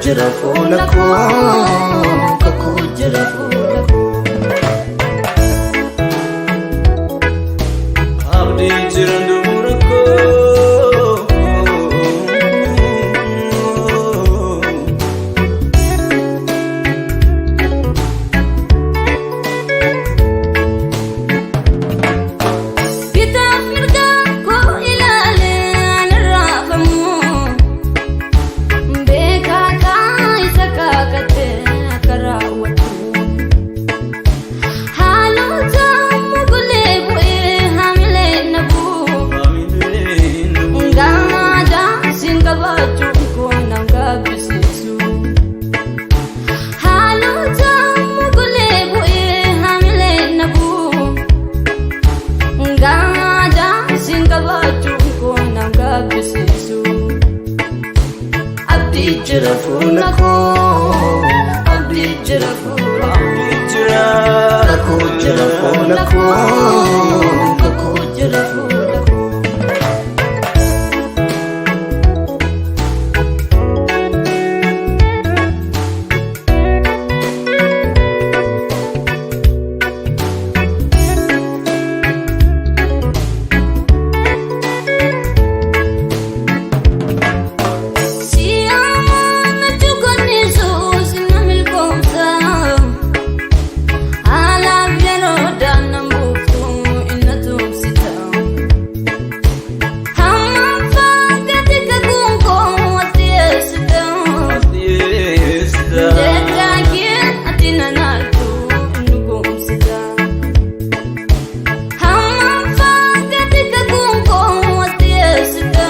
jira fuula koo kakuu jira fuula koo abdii jira dubura koo bitaaf mirga koo ilaale anarraafamu beekaa kaa isa kaakate akka raawwatu haalota mugulee bu'ee hamilee nabuu ngaadaa siin qabaachuun koo nan gabbisiisu haalota mugulee bu'ee hamilee nabuu ngaadaa siin qabaachuun koo nan gabbisiisu abdii jira fuula koo abdii jira fuula kakuu jira fuula koo kakuu jira fuula koo siyaama tukonisuus namil koomsa alaaf yeroo daannan buuftu inna tumsita hamma fakkati kakuun koo watti eessita jechaakee ati nanaaltu innu koomsita hamma fakkati kakuun koo watti eessita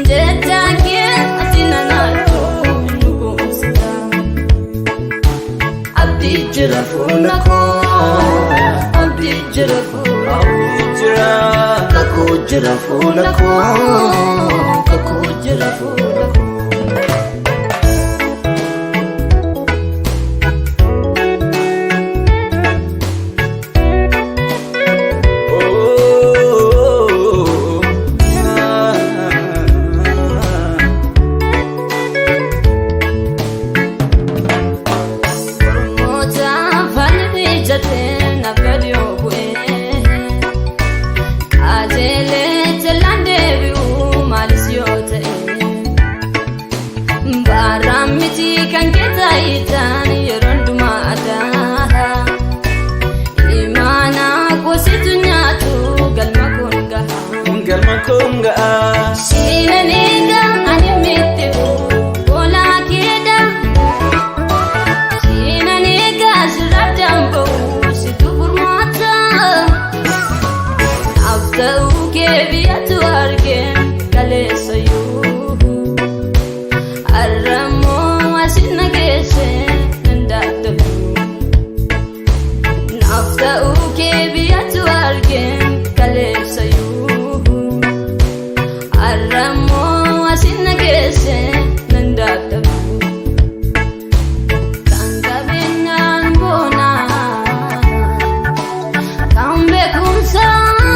jechaakee ati nanaaltu innu koomsita abdii jira fuula koo abdii jira fuula kakuu jira fuula koo kakuu jira fuula koo Ormoota falmi jatee naggadiyoo bu'ee qajeelee jallaan deebi'u maalis yoo ta'e baaraan miti kan kee taayitaan yeroo hundumaa aadaa imaanaa goositu nyaatu galma koon gahaa galma konga siinaniiga ani mitti'u olaa keeda siinaniiga sirra damba'u situ furmaata naaf ta'uu kee biyyatu argeen kaleessayyuu arramoo asin nageesse nan daaddabu naaf ta'uu kee biyyatu argeen kaleessayyuu arramoo asin nageesse nan daaddabu kan qabeenyaan boonaa kan beekumsaanii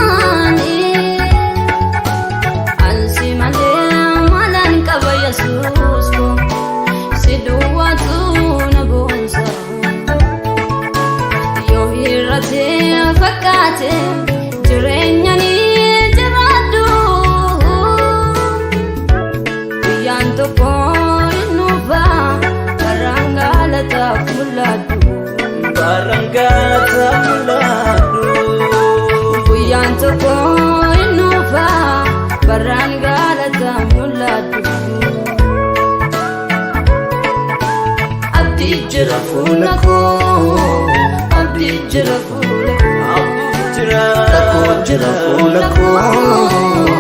ansi malee maalaan qaba yesuus koo si duwwaatu na boonsa yoo hir'atee fakkaate jireenya ni jiraadhu guyyaan tokko hin dhufa barraan galataaf mul'adhu barangata muladu guyyaan tokko hin dhufa barraan galataaf mul'adhu abdii jira fuula koo abdii jira fuula koo jira kakuu jira fuula koo